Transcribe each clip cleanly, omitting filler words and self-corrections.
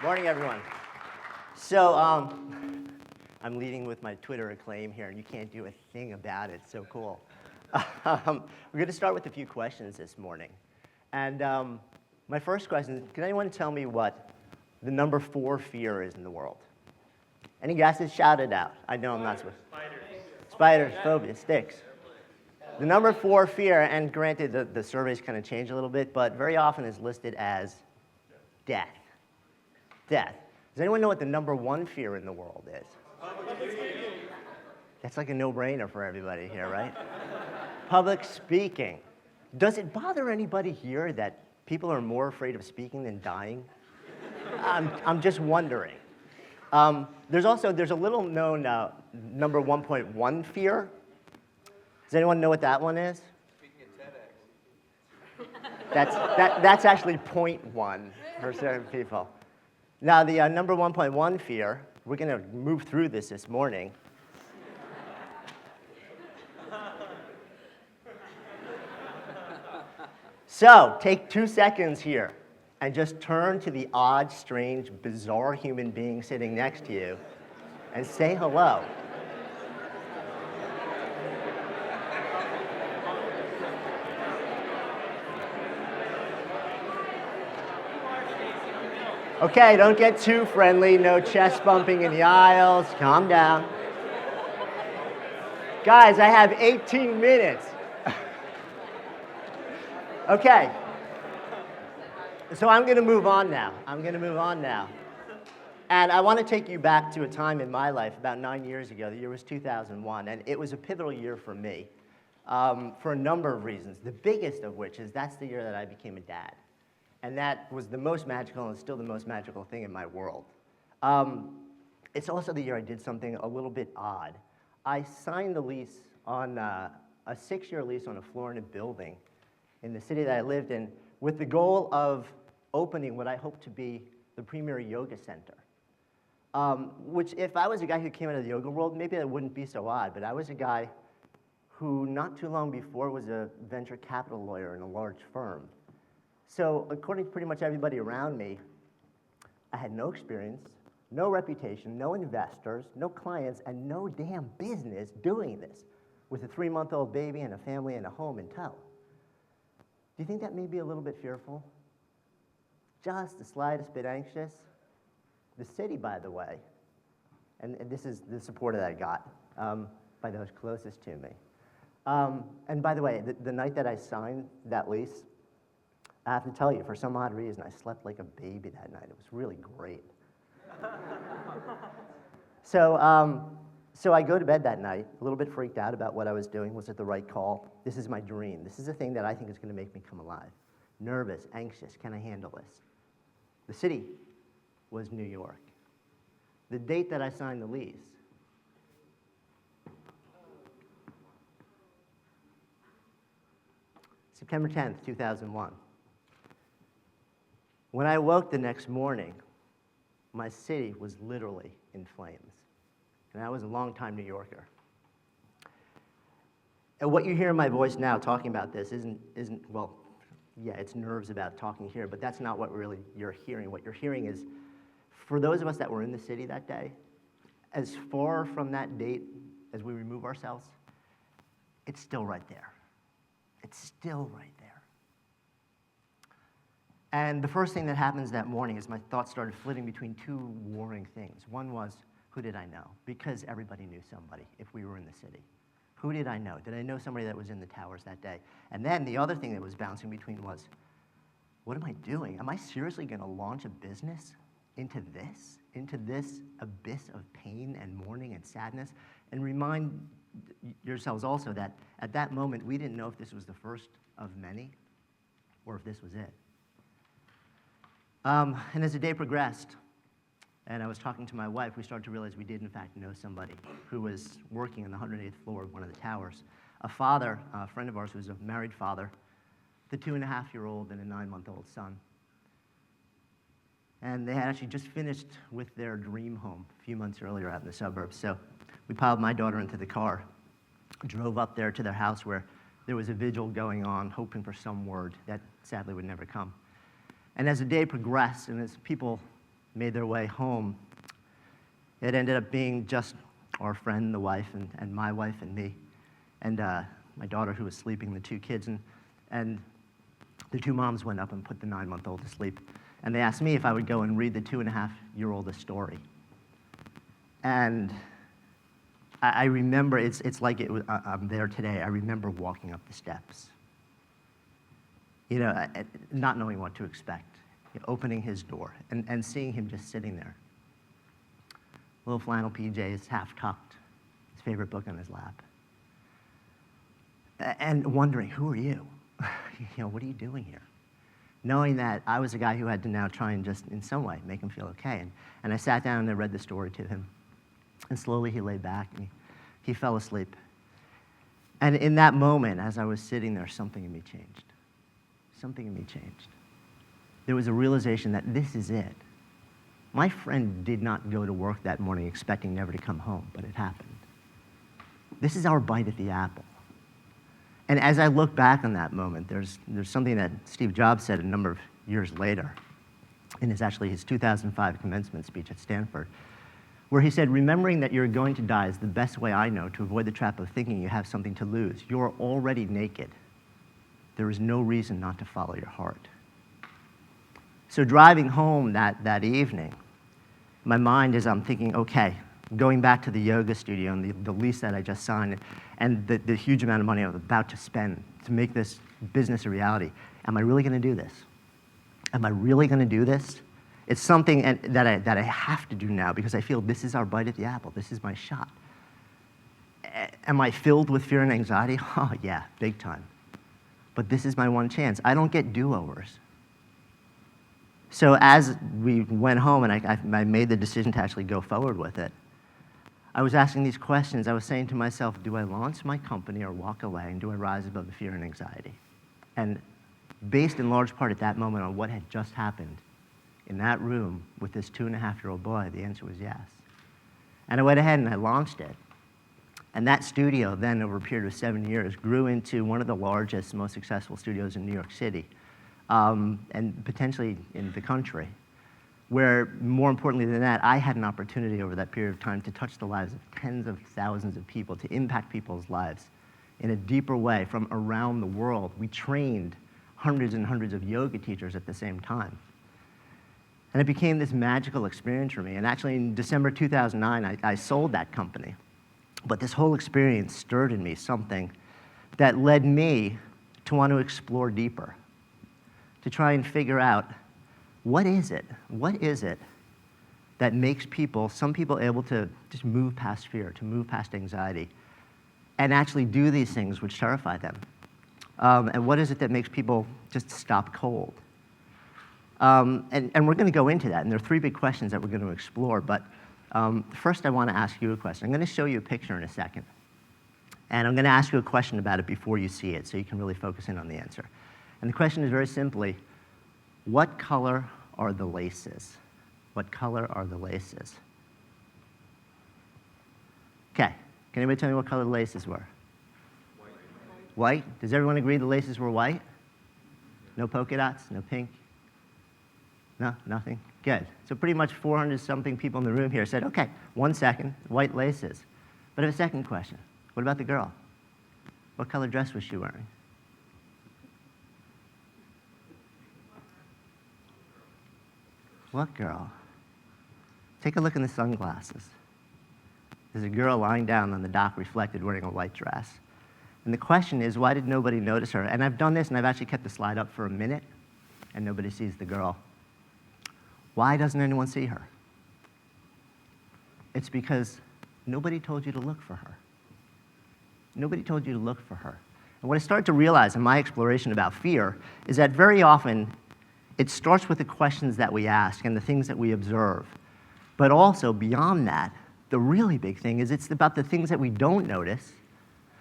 Morning, everyone. So, I'm leading with my Twitter acclaim here, and you can't do a thing about it. So cool. We're going to start with a few questions this morning. And my first question is, can anyone tell me what the number 4 fear is in the world? Any guesses? Shout it out. I know I'm not supposed to. Spiders, phobia, sticks. The number 4 fear, and granted the surveys kind of change a little bit, but very often is listed as death. Death. Does anyone know what the number 1 fear in the world is? That's like a no-brainer for everybody here, right? Public speaking. Does it bother anybody here that people are more afraid of speaking than dying? I'm just wondering. There's a little known number 1.1 fear. Does anyone know what that one is? Speaking at TEDx. That's actually 0.1 for certain people. Now, the number 1.1 fear, we're going to move through this morning. So, take 2 seconds here and just turn to the odd, strange, bizarre human being sitting next to you and say hello. Okay, don't get too friendly. No chest bumping in the aisles. Calm down. Guys, I have 18 minutes. Okay. So I'm going to move on now. And I want to take you back to a time in my life about 9 years ago. The year was 2001, and it was a pivotal year for me for a number of reasons. The biggest of which is that's the year that I became a dad. And that was the most magical and still the most magical thing in my world. It's also the year I did something a little bit odd. I signed the lease on a 6-year lease on a floor in a building in the city that I lived in with the goal of opening what I hope to be the premier yoga center. Which if I was a guy who came out of the yoga world, maybe that wouldn't be so odd, but I was a guy who not too long before was a venture capital lawyer in a large firm. So according to pretty much everybody around me, I had no experience, no reputation, no investors, no clients, and no damn business doing this with a 3-month-old baby and a family and a home in tow. Do you think that made me a little bit fearful? Just the slightest bit anxious? The city, by the way, and this is the support that I got by those closest to me. And by the way, the night that I signed that lease, I have to tell you, for some odd reason, I slept like a baby that night. It was really great. So I go to bed that night, a little bit freaked out about what I was doing. Was it the right call? This is my dream. This is the thing that I think is going to make me come alive. Nervous, anxious, can I handle this? The city was New York. The date that I signed the lease, September 10th, 2001. When I woke the next morning, my city was literally in flames. And I was a longtime New Yorker. And what you hear in my voice now talking about this isn't well, yeah, it's nerves about talking here, but that's not what really you're hearing. What you're hearing is, for those of us that were in the city that day, as far from that date as we remove ourselves, it's still right there. It's still right there. And the first thing that happens that morning is my thoughts started flitting between 2 warring things. One was, who did I know? Because everybody knew somebody if we were in the city. Who did I know? Did I know somebody that was in the towers that day? And then the other thing that was bouncing between was, what am I doing? Am I seriously going to launch a business into this abyss of pain and mourning and sadness? And remind yourselves also that at that moment, we didn't know if this was the first of many or if this was it. And as the day progressed, and I was talking to my wife, we started to realize we did, in fact, know somebody who was working on the 108th floor of one of the towers. A father, a friend of ours who was a married father, the 2.5-year-old and a 9-month-old son. And they had actually just finished with their dream home a few months earlier out in the suburbs. So we piled my daughter into the car, drove up there to their house where there was a vigil going on, hoping for some word that sadly would never come. And as the day progressed, and as people made their way home, it ended up being just our friend, the wife, and my wife and me, and my daughter who was sleeping, the 2 kids, and the 2 moms went up and put the 9-month-old to sleep. And they asked me if I would go and read the 2.5-year-old a story. And I remember, it's like it was, I'm there today. I remember walking up the steps, not knowing what to expect, opening his door and seeing him just sitting there. Little flannel PJs, half tucked, his favorite book on his lap. And wondering, who are you? What are you doing here? Knowing that I was a guy who had to now try and just, in some way, make him feel okay. And I sat down and I read the story to him. And slowly he lay back and he fell asleep. And in that moment, as I was sitting there, something in me changed. Something in me changed. There was a realization that this is it. My friend did not go to work that morning expecting never to come home, but it happened. This is our bite at the apple. And as I look back on that moment, there's something that Steve Jobs said a number of years later, in his 2005 commencement speech at Stanford, where he said, remembering that you're going to die is the best way I know to avoid the trap of thinking you have something to lose. You're already naked. There is no reason not to follow your heart. So driving home that evening, my mind is, I'm thinking, okay, going back to the yoga studio and the lease that I just signed and the huge amount of money I was about to spend to make this business a reality. Am I really going to do this? Am I really going to do this? It's something that I have to do now because I feel this is our bite at the apple. This is my shot. Am I filled with fear and anxiety? Oh, yeah, big time. But this is my one chance. I don't get do-overs. So as we went home and I made the decision to actually go forward with it, I was asking these questions. I was saying to myself, do I launch my company or walk away, and do I rise above the fear and anxiety? And based in large part at that moment on what had just happened in that room with this 2.5-year-old boy, the answer was yes. And I went ahead and I launched it. And that studio then, over a period of 7 years, grew into one of the largest, most successful studios in New York City, and potentially in the country, where, more importantly than that, I had an opportunity over that period of time to touch the lives of tens of thousands of people, to impact people's lives in a deeper way from around the world. We trained hundreds and hundreds of yoga teachers at the same time. And it became this magical experience for me. And actually, in December 2009, I sold that company. But this whole experience stirred in me something that led me to want to explore deeper, to try and figure out, what is it that makes some people able to just move past fear, to move past anxiety, and actually do these things which terrify them? And what is it that makes people just stop cold? And we're going to go into that, and there are 3 big questions that we're going to explore, but first I want to ask you a question. I'm going to show you a picture in a second, and I'm going to ask you a question about it before you see it, so you can really focus in on the answer. And the question is very simply, what color are the laces? What color are the laces? Okay, can anybody tell me what color the laces were? White. White? Does everyone agree the laces were white? No polka dots? No pink? No, nothing? Good. So pretty much 400-something people in the room here said, okay, 1 second, white laces. But I have a second question. What about the girl? What color dress was she wearing? What girl? Take a look in the sunglasses. There's a girl lying down on the dock reflected wearing a white dress. And the question is, why did nobody notice her? And I've done this, and I've actually kept the slide up for a minute, and nobody sees the girl. Why doesn't anyone see her? It's because nobody told you to look for her. Nobody told you to look for her. And what I started to realize in my exploration about fear is that very often it starts with the questions that we ask and the things that we observe. But also, beyond that, the really big thing is it's about the things that we don't notice,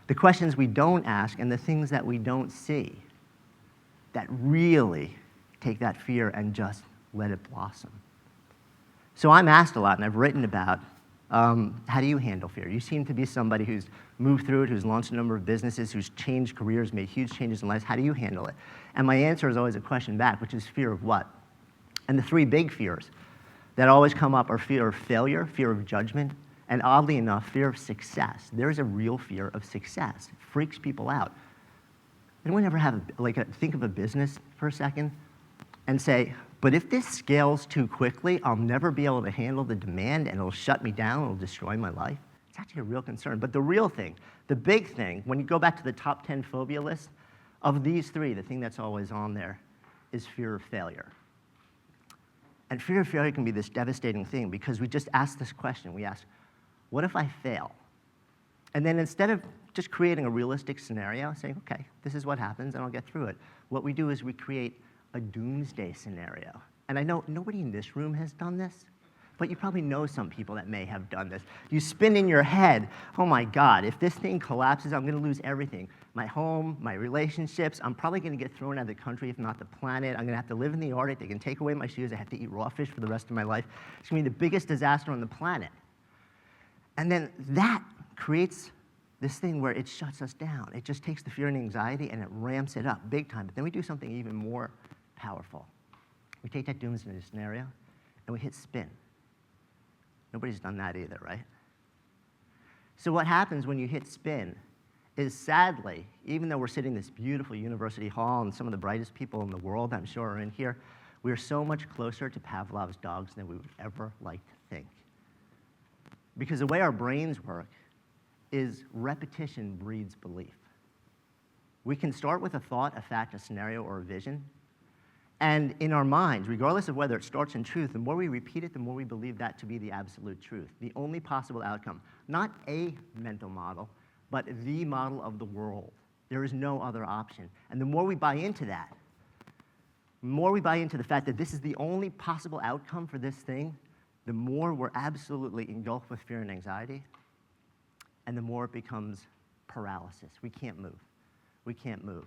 the questions we don't ask, and the things that we don't see that really take that fear and just let it blossom. So I'm asked a lot, and I've written about, how do you handle fear? You seem to be somebody who's moved through it, who's launched a number of businesses, who's changed careers, made huge changes in life. How do you handle it? And my answer is always a question back, which is fear of what? And the 3 big fears. that always come up are fear of failure, fear of judgment, and oddly enough, fear of success. There's a real fear of success. It freaks people out. Anyone ever have, think of a business for a second and say, but if this scales too quickly, I'll never be able to handle the demand and it'll shut me down, it'll destroy my life? It's actually a real concern. But the real thing, the big thing, when you go back to the top 10 phobia list, of these three, the thing that's always on there is fear of failure. And fear of failure can be this devastating thing because we just ask this question. We ask, what if I fail? And then instead of just creating a realistic scenario, saying, okay, this is what happens and I'll get through it, what we do is we create a doomsday scenario. And I know nobody in this room has done this, but you probably know some people that may have done this. You spin in your head, oh my God, if this thing collapses, I'm gonna lose everything. My home, my relationships, I'm probably gonna get thrown out of the country, if not the planet. I'm gonna have to live in the Arctic, they can take away my shoes, I have to eat raw fish for the rest of my life. It's gonna be the biggest disaster on the planet. And then that creates this thing where it shuts us down. It just takes the fear and anxiety and it ramps it up big time. But then we do something even more powerful. We take that doomsday scenario and we hit spin. Nobody's done that either, right? So what happens when you hit spin is, sadly, even though we're sitting in this beautiful university hall and some of the brightest people in the world, I'm sure, are in here, we're so much closer to Pavlov's dogs than we would ever like to think. Because the way our brains work is repetition breeds belief. We can start with a thought, a fact, a scenario, or a vision, and in our minds, regardless of whether it starts in truth, the more we repeat it, the more we believe that to be the absolute truth, the only possible outcome. Not a mental model, but the model of the world. There is no other option. And the more we buy into that, the more we buy into the fact that this is the only possible outcome for this thing, the more we're absolutely engulfed with fear and anxiety, and the more it becomes paralysis. We can't move. We can't move.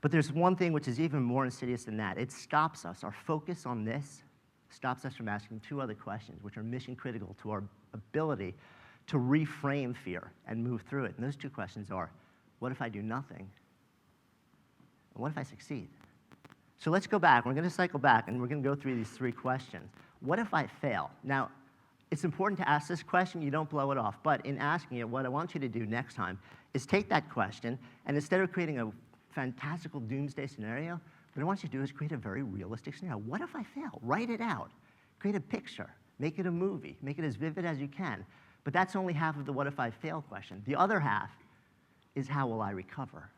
But there's one thing which is even more insidious than that. It stops us. Our focus on this stops us from asking two other questions, which are mission critical to our ability to reframe fear and move through it. And those two questions are, what if I do nothing? And what if I succeed? So let's go back. We're going to cycle back, and we're going to go through these three questions. What if I fail? Now, it's important to ask this question. You don't blow it off. But in asking it, what I want you to do next time is take that question, and instead of creating a fantastical doomsday scenario, what I want you to do is create a very realistic scenario. What if I fail? Write it out. Create a picture. Make it a movie. Make it as vivid as you can. But that's only half of the what if I fail question. The other half is how will I recover?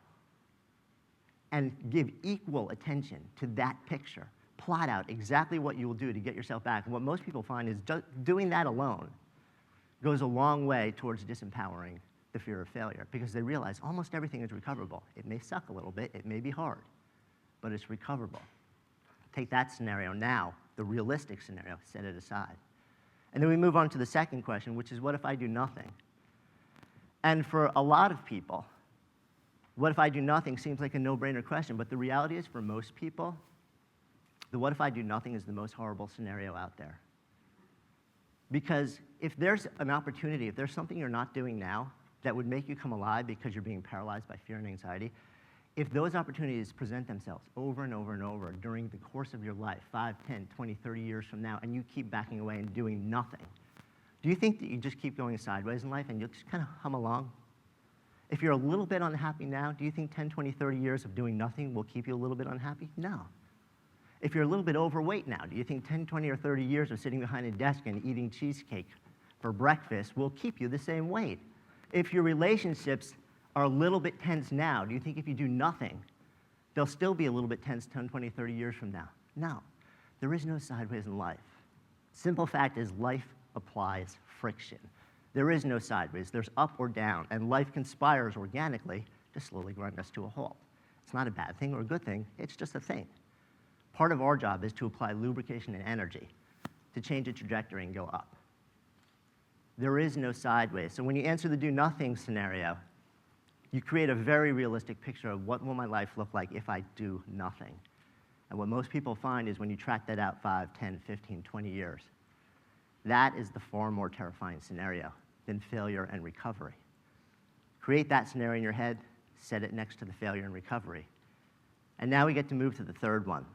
And give equal attention to that picture. Plot out exactly what you will do to get yourself back. And what most people find is doing that alone goes a long way towards disempowering the fear of failure, because they realize almost everything is recoverable. It may suck a little bit, it may be hard, but it's recoverable. Take that scenario now, the realistic scenario, set it aside. And then we move on to the second question, which is what if I do nothing? And for a lot of people, what if I do nothing seems like a no-brainer question, but the reality is for most people, the what if I do nothing is the most horrible scenario out there. Because if there's an opportunity, if there's something you're not doing now that would make you come alive because you're being paralyzed by fear and anxiety, if those opportunities present themselves over and over and over during the course of your life, 5, 10, 20, 30 years from now, and you keep backing away and doing nothing, do you think that you just keep going sideways in life and you'll just kind of hum along? If you're a little bit unhappy now, do you think 10, 20, 30 years of doing nothing will keep you a little bit unhappy? No. If you're a little bit overweight now, do you think 10, 20, or 30 years of sitting behind a desk and eating cheesecake for breakfast will keep you the same weight? If your relationships are a little bit tense now, do you think if you do nothing, they'll still be a little bit tense 10, 20, 30 years from now? No. There is no sideways in life. Simple fact is life applies friction. There is no sideways. There's up or down, and life conspires organically to slowly grind us to a halt. It's not a bad thing or a good thing. It's just a thing. Part of our job is to apply lubrication and energy to change the trajectory and go up. There is no sideways. So when you answer the do nothing scenario, you create a very realistic picture of what will my life look like if I do nothing. And what most people find is when you track that out 5, 10, 15, 20 years, that is the far more terrifying scenario than failure and recovery. Create that scenario in your head, set it next to the failure and recovery. And now we get to move to the third one.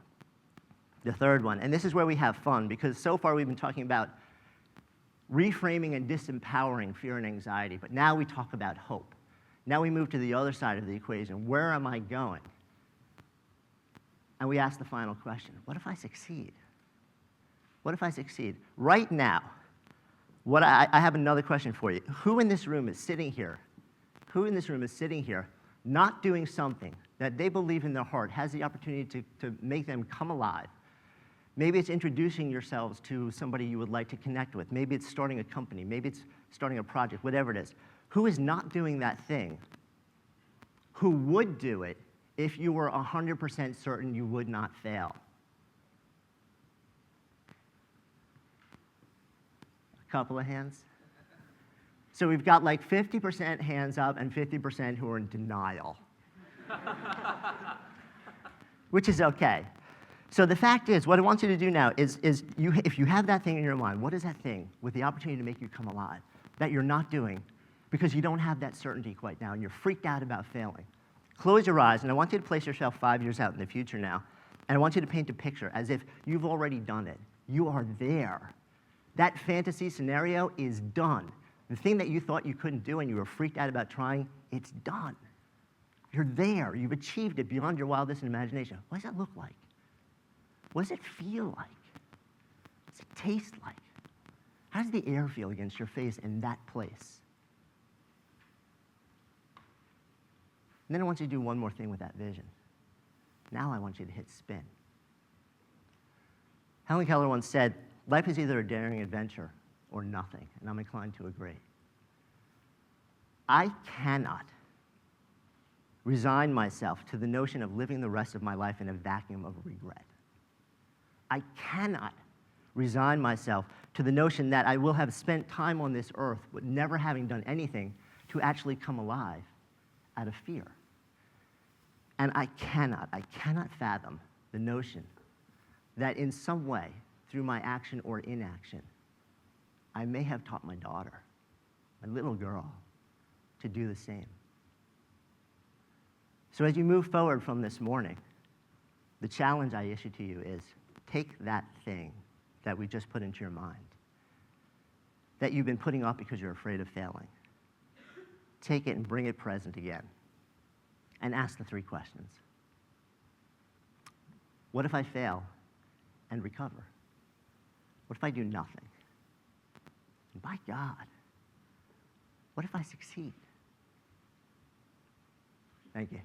The third one, and this is where we have fun, because so far we've been talking about reframing and disempowering fear and anxiety, but now we talk about hope. Now we move to the other side of the equation. Where am I going? And we ask the final question, what if I succeed? What if I succeed? Right now, I have another question for you. Who in this room is sitting here? Who in this room is sitting here not doing something that they believe in their heart has the opportunity to make them come alive? Maybe it's introducing yourselves to somebody you would like to connect with. Maybe it's starting a company. Maybe it's starting a project, whatever it is. Who is not doing that thing? Who would do it if you were 100% certain you would not fail? A couple of hands. So we've got like 50% hands up and 50% who are in denial, which is okay. So the fact is, what I want you to do now is if you have that thing in your mind, what is that thing with the opportunity to make you come alive that you're not doing because you don't have that certainty quite now and you're freaked out about failing? Close your eyes, and I want you to place yourself 5 years out in the future now, and I want you to paint a picture as if you've already done it. You are there. That fantasy scenario is done. The thing that you thought you couldn't do and you were freaked out about trying, it's done. You're there. You've achieved it beyond your wildest imagination. What does that look like? What does it feel like? What does it taste like? How does the air feel against your face in that place? And then I want you to do one more thing with that vision. Now I want you to hit spin. Helen Keller once said, life is either a daring adventure or nothing, and I'm inclined to agree. I cannot resign myself to the notion of living the rest of my life in a vacuum of regret. I cannot resign myself to the notion that I will have spent time on this earth but never having done anything to actually come alive out of fear. And I cannot fathom the notion that in some way, through my action or inaction, I may have taught my daughter, my little girl, to do the same. So as you move forward from this morning, the challenge I issue to you is take that thing that we just put into your mind, that you've been putting off because you're afraid of failing. Take it and bring it present again, and ask the 3 questions. What if I fail and recover? What if I do nothing? And by God, what if I succeed? Thank you.